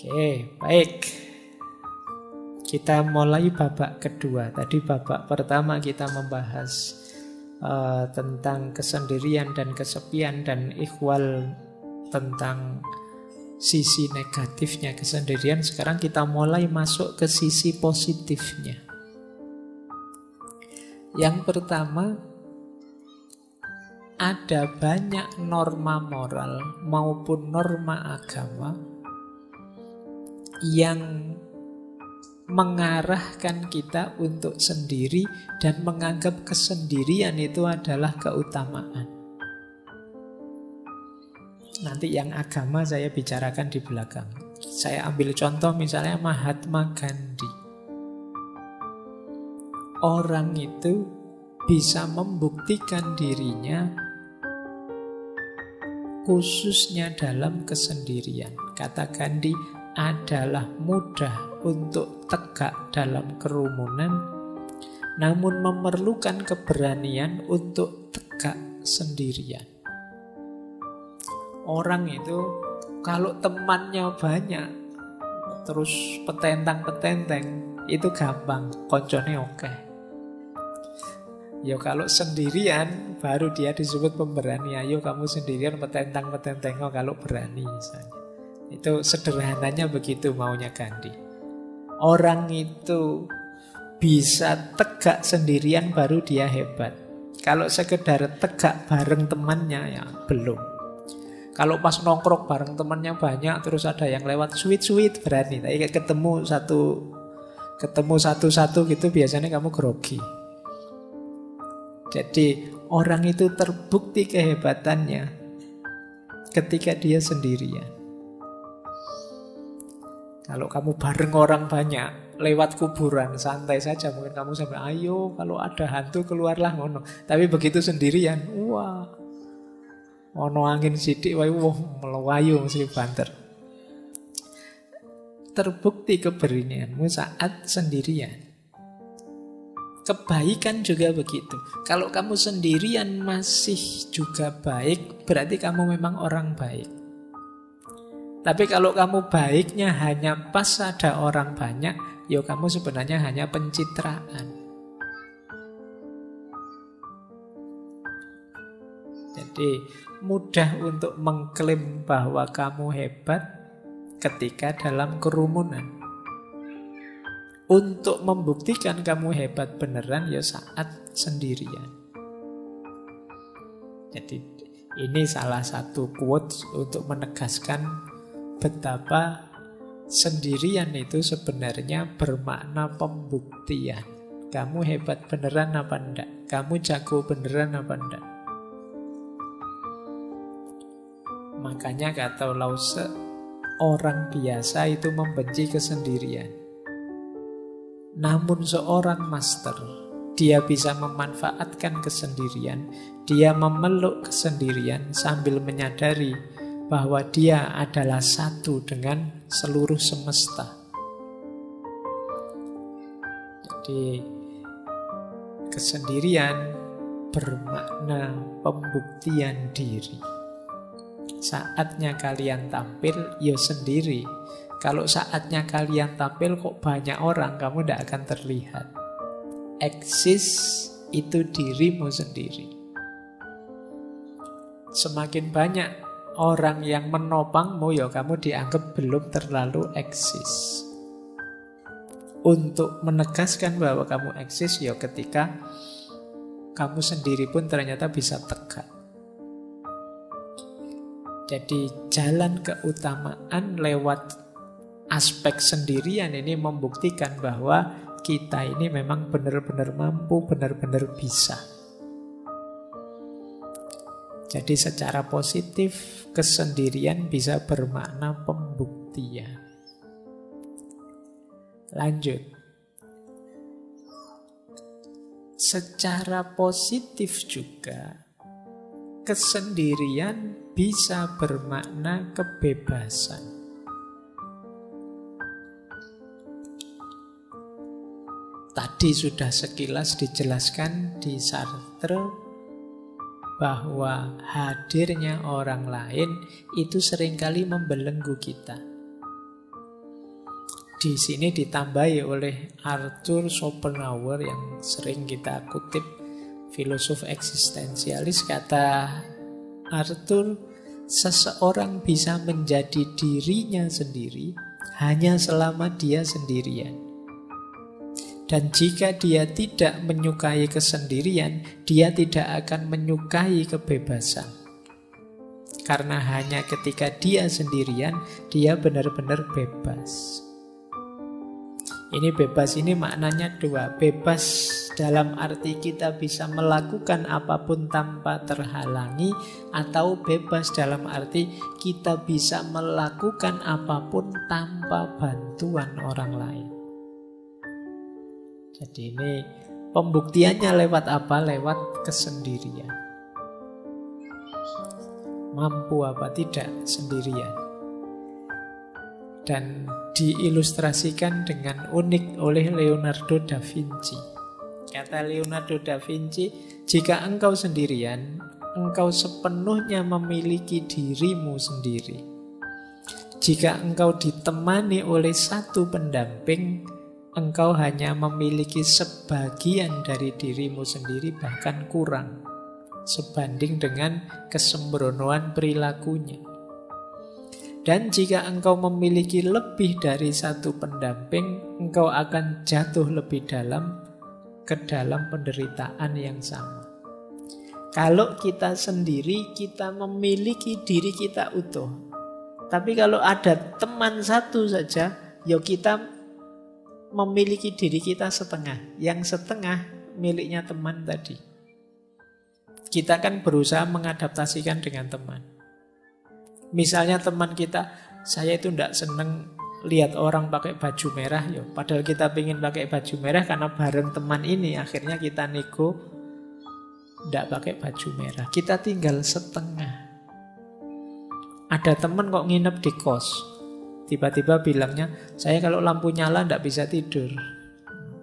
Oke, baik. Kita mulai babak kedua. Tadi babak pertama kita membahas tentang kesendirian dan kesepian, dan ikhwal tentang sisi negatifnya kesendirian. Sekarang kita mulai masuk ke sisi positifnya. Yang pertama, ada banyak norma moral maupun norma agama yang mengarahkan kita untuk sendiri dan menganggap kesendirian itu adalah keutamaan. Nanti yang agama saya bicarakan di belakang. Saya ambil contoh misalnya Mahatma Gandhi. Orang itu bisa membuktikan dirinya khususnya dalam kesendirian. Kata Gandhi, adalah mudah untuk tegak dalam kerumunan, namun memerlukan keberanian untuk tegak sendirian. Orang itu kalau temannya banyak, terus petentang-petenteng, itu gampang, koncone oke. Ya kalau sendirian, baru dia disebut pemberani. Ayo kamu sendirian petentang-petenteng kalau berani misalnya. Itu sederhananya begitu maunya Gandhi. Orang itu bisa tegak sendirian baru dia hebat. Kalau sekedar tegak bareng temannya ya belum. Kalau pas nongkrong bareng temannya banyak, terus ada yang lewat sweet berani. Tapi ketemu satu-satu gitu biasanya kamu grogi. Jadi orang itu terbukti kehebatannya ketika dia sendirian. Kalau kamu bareng orang banyak, lewat kuburan, santai saja. Mungkin kamu sampai, ayo kalau ada hantu keluarlah ngono. Tapi begitu sendirian, wah, ono angin sidik, wah, melawayu mesti banter. Terbukti keberanianmu saat sendirian. Kebaikan juga begitu. Kalau kamu sendirian masih juga baik, berarti kamu memang orang baik. Tapi kalau kamu baiknya hanya pas ada orang banyak, ya kamu sebenarnya hanya pencitraan. Jadi mudah untuk mengklaim bahwa kamu hebat ketika dalam kerumunan. Untuk membuktikan kamu hebat beneran ya saat sendirian. Jadi ini salah satu quotes untuk menegaskan betapa sendirian itu sebenarnya bermakna pembuktian. Kamu hebat beneran apa enggak? Kamu jago beneran apa enggak? Makanya kata Lause, orang biasa itu membenci kesendirian. Namun seorang master, dia bisa memanfaatkan kesendirian, dia memeluk kesendirian sambil menyadari bahwa dia adalah satu dengan seluruh semesta. Jadi kesendirian bermakna pembuktian diri. Saatnya kalian tampil, ya sendiri. Kalau saatnya kalian tampil kok banyak orang, kamu tidak akan terlihat. Eksis itu dirimu sendiri. Semakin banyak orang yang menopangmu, ya kamu dianggap belum terlalu eksis. Untuk menegaskan bahwa kamu eksis, ya ketika kamu sendiri pun ternyata bisa tegak. Jadi jalan keutamaan lewat aspek sendirian ini membuktikan bahwa kita ini memang benar-benar mampu, benar-benar bisa. Jadi secara positif kesendirian bisa bermakna pembuktian. Lanjut. Secara positif juga kesendirian bisa bermakna kebebasan. Tadi sudah sekilas dijelaskan di Sartre bahwa hadirnya orang lain itu seringkali membelenggu kita. Di sini ditambahi oleh Arthur Schopenhauer yang sering kita kutip, filosof eksistensialis. Kata Arthur, seseorang bisa menjadi dirinya sendiri hanya selama dia sendirian. Dan jika dia tidak menyukai kesendirian, dia tidak akan menyukai kebebasan. Karena hanya ketika dia sendirian, dia benar-benar bebas. Ini bebas ini maknanya dua. Bebas dalam arti kita bisa melakukan apapun tanpa terhalangi, atau bebas dalam arti kita bisa melakukan apapun tanpa bantuan orang lain. Jadi ini pembuktiannya lewat apa? Lewat kesendirian. Mampu apa tidak sendirian. Dan diilustrasikan dengan unik oleh Leonardo da Vinci. Kata Leonardo da Vinci, jika engkau sendirian, engkau sepenuhnya memiliki dirimu sendiri. Jika engkau ditemani oleh satu pendamping, engkau hanya memiliki sebagian dari dirimu sendiri, bahkan kurang, sebanding dengan kesembronoan perilakunya. Dan jika engkau memiliki lebih dari satu pendamping, engkau akan jatuh lebih dalam ke dalam penderitaan yang sama. Kalau kita sendiri, kita memiliki diri kita utuh. Tapi kalau ada teman satu saja, ya kita memiliki diri kita setengah. Yang setengah miliknya teman tadi. Kita kan berusaha mengadaptasikan dengan teman. Misalnya teman kita, saya itu tidak seneng lihat orang pakai baju merah, yo. Padahal kita pengen pakai baju merah karena bareng teman ini, akhirnya kita nego tidak pakai baju merah. Kita tinggal setengah. Ada teman kok nginep di kos, tiba-tiba bilangnya, saya kalau lampu nyala tidak bisa tidur.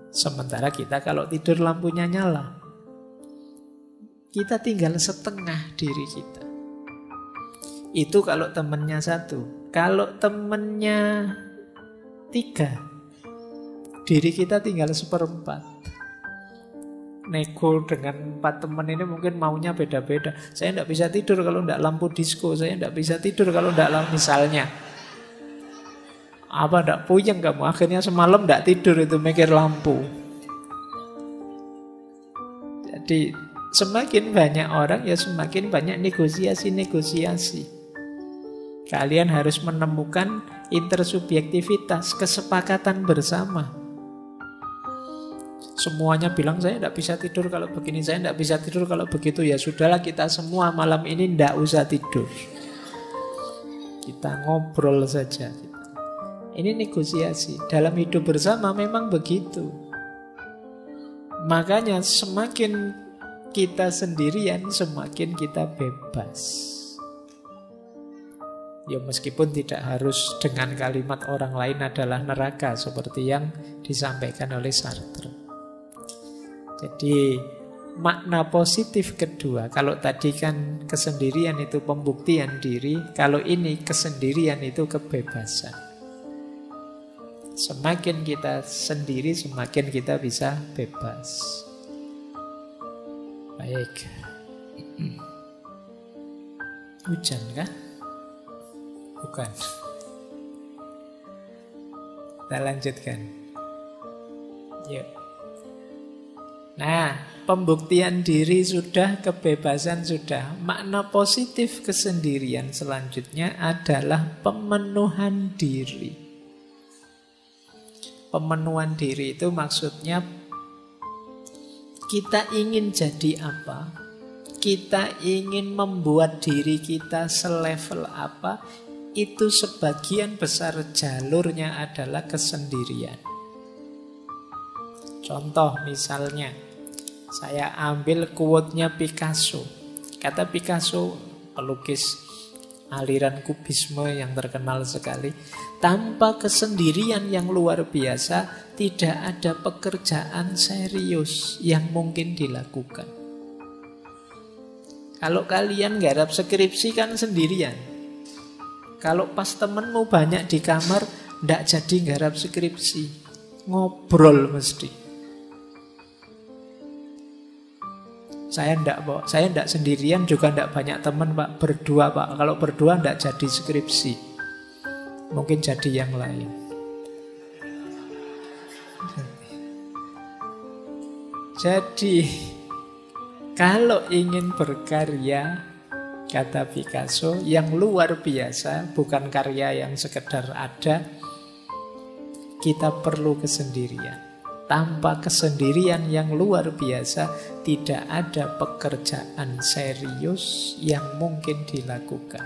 Sementara kita kalau tidur lampunya nyala. Kita tinggal setengah diri kita. Itu kalau temennya satu. Kalau temennya 3, diri kita tinggal 1/4. Nego dengan 4 teman ini mungkin maunya beda-beda. Saya tidak bisa tidur kalau tidak lampu disco. Saya tidak bisa tidur kalau tidak lampu, misalnya. Apa tidak puyeng kamu? Akhirnya semalam tidak tidur itu mikir lampu. Jadi semakin banyak orang, ya semakin banyak negosiasi. Kalian harus menemukan intersubjektivitas, kesepakatan bersama. Semuanya bilang saya tidak bisa tidur kalau begini, saya tidak bisa tidur kalau begitu. Ya sudahlah, kita semua malam ini tidak usah tidur. Kita ngobrol saja. Ini negosiasi. Dalam hidup bersama memang begitu. Makanya semakin kita sendirian, semakin kita bebas. Ya meskipun tidak harus dengan kalimat orang lain adalah neraka, seperti yang disampaikan oleh Sartre. Jadi makna positif kedua, kalau tadi kan kesendirian itu pembuktian diri, kalau ini kesendirian itu kebebasan. Semakin kita sendiri, semakin kita bisa bebas. Baik. Hujan kah? Bukan. Kita lanjutkan. Yuk. Nah, pembuktian diri sudah, kebebasan sudah. Makna positif kesendirian selanjutnya adalah pemenuhan diri. Pemenuhan diri itu maksudnya kita ingin jadi apa? Kita ingin membuat diri kita selevel apa? Itu sebagian besar jalurnya adalah kesendirian. Contoh misalnya, saya ambil quote-nya Picasso. Kata Picasso, pelukis aliran kubisme yang terkenal sekali, tanpa kesendirian yang luar biasa, tidak ada pekerjaan serius yang mungkin dilakukan. Kalau kalian garap skripsi kan sendirian. Kalau pas temenmu banyak di kamar, ndak jadi nggarap skripsi. Ngobrol mesti. Saya ndak sendirian, juga ndak banyak teman Pak, berdua Pak. Kalau berdua ndak jadi skripsi. Mungkin jadi yang lain. Jadi kalau ingin berkarya, kata Picasso, yang luar biasa, bukan karya yang sekedar ada, kita perlu kesendirian. Tanpa kesendirian yang luar biasa, tidak ada pekerjaan serius yang mungkin dilakukan.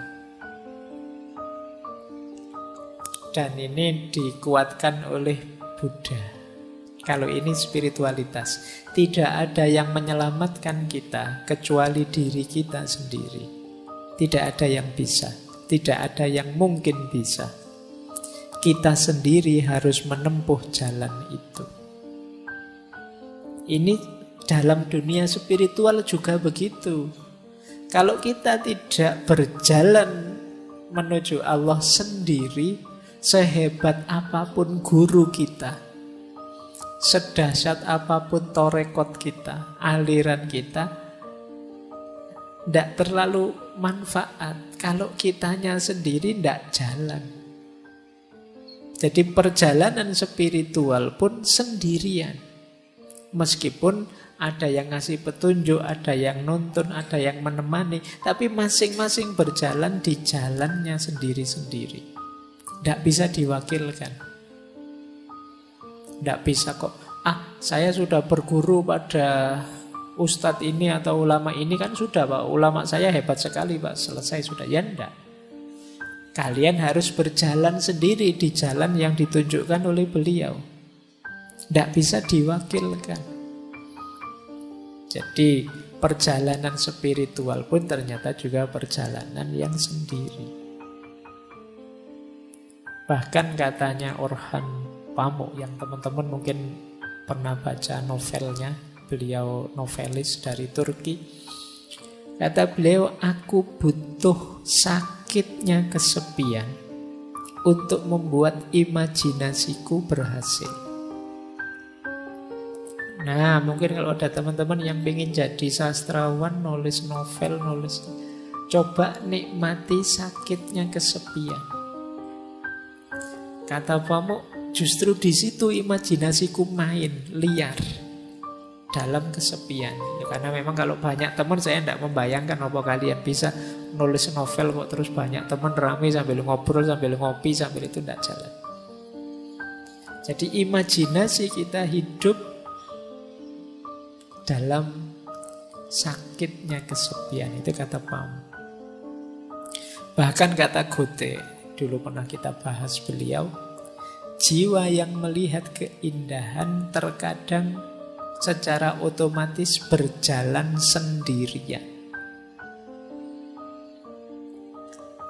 Dan ini dikuatkan oleh Buddha. Kalau ini spiritualitas, tidak ada yang menyelamatkan kita kecuali diri kita sendiri. Tidak ada yang bisa, tidak ada yang mungkin bisa. Kita sendiri harus menempuh jalan itu. Ini dalam dunia spiritual juga begitu. Kalau kita tidak berjalan menuju Allah sendiri, sehebat apapun guru kita, sedahsyat apapun torekot kita, aliran kita, tidak terlalu manfaat. Kalau kitanya sendiri tidak jalan. Jadi perjalanan spiritual pun sendirian. Meskipun ada yang ngasih petunjuk, ada yang nuntun, ada yang menemani, tapi masing-masing berjalan di jalannya sendiri-sendiri. Tidak bisa diwakilkan. Tidak bisa kok, saya sudah berguru pada ustadz ini atau ulama ini, kan sudah Pak, ulama saya hebat sekali Pak, selesai sudah. Ya enggak. Kalian harus berjalan sendiri di jalan yang ditunjukkan oleh beliau. Tidak bisa diwakilkan. Jadi perjalanan spiritual pun ternyata juga perjalanan yang sendiri. Bahkan katanya Orhan Pamuk, yang teman-teman mungkin pernah baca novelnya, beliau novelis dari Turki. Kata beliau, aku butuh sakitnya kesepian untuk membuat imajinasiku berhasil. Nah, mungkin kalau ada teman-teman yang ingin jadi sastrawan, nulis novel, coba nikmati sakitnya kesepian. Kata Pamuk, justru di situ imajinasiku main liar dalam kesepian. Ya, karena memang kalau banyak teman, saya tidak membayangkan apa kalian bisa nulis novel kok terus banyak teman ramai sambil ngobrol, sambil ngopi, sambil itu tidak jalan. Jadi imajinasi kita hidup dalam sakitnya kesepian, itu kata Pamuk. Bahkan kata Goethe, dulu pernah kita bahas beliau, jiwa yang melihat keindahan terkadang secara otomatis berjalan sendirian.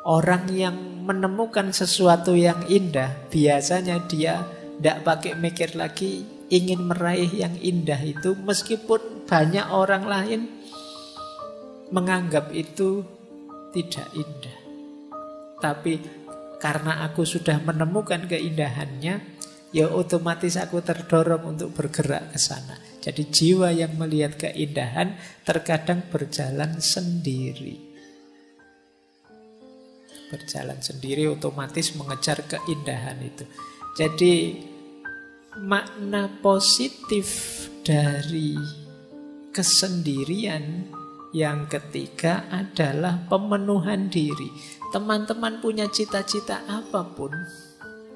Orang yang menemukan sesuatu yang indah, biasanya dia tidak pakai mikir lagi, ingin meraih yang indah itu, meskipun banyak orang lain menganggap itu tidak indah. Tapi karena aku sudah menemukan keindahannya, ya otomatis aku terdorong untuk bergerak ke sana. Jadi jiwa yang melihat keindahan terkadang berjalan sendiri. Berjalan sendiri otomatis mengejar keindahan itu. Jadi makna positif dari kesendirian yang ketiga adalah pemenuhan diri. Teman-teman punya cita-cita apapun,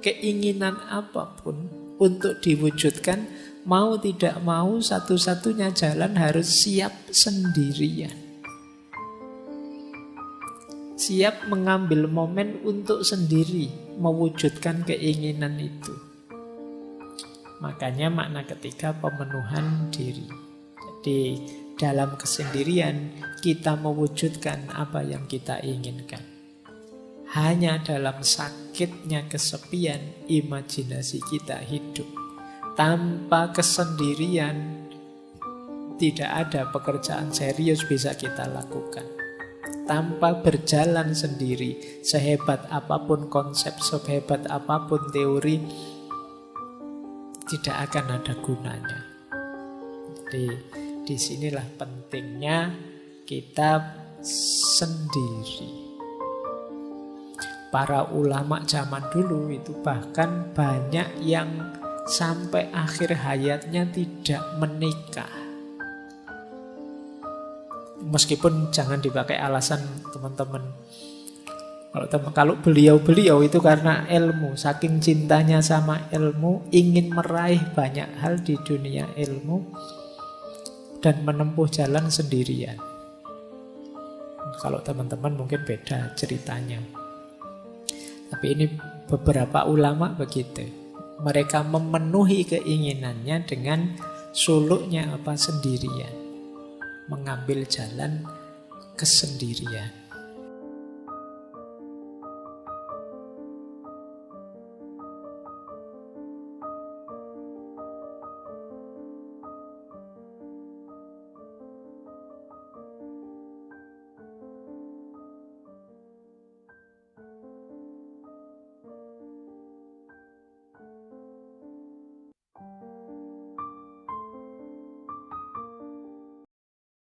keinginan apapun untuk diwujudkan, mau tidak mau satu-satunya jalan harus siap sendirian. Siap mengambil momen untuk sendiri mewujudkan keinginan itu. Makanya makna ketiga pemenuhan diri. Jadi dalam kesendirian kita mewujudkan apa yang kita inginkan. Hanya dalam sakitnya kesepian imajinasi kita hidup. Tanpa kesendirian tidak ada pekerjaan serius bisa kita lakukan. tanpa berjalan sendiri. Sehebat apapun konsep, sehebat apapun teori, tidak akan ada gunanya. Jadi disinilah pentingnya kita sendiri. Para ulama zaman dulu itu bahkan banyak yang sampai akhir hayatnya tidak menikah. Meskipun jangan dipakai alasan teman-teman. Kalau beliau-beliau itu karena ilmu, saking cintanya sama ilmu, ingin meraih banyak hal di dunia ilmu dan menempuh jalan sendirian. Kalau teman-teman mungkin beda ceritanya. Tapi ini beberapa ulama begitu. Mereka memenuhi keinginannya dengan suluknya sendirian. Mengambil jalan kesendirian.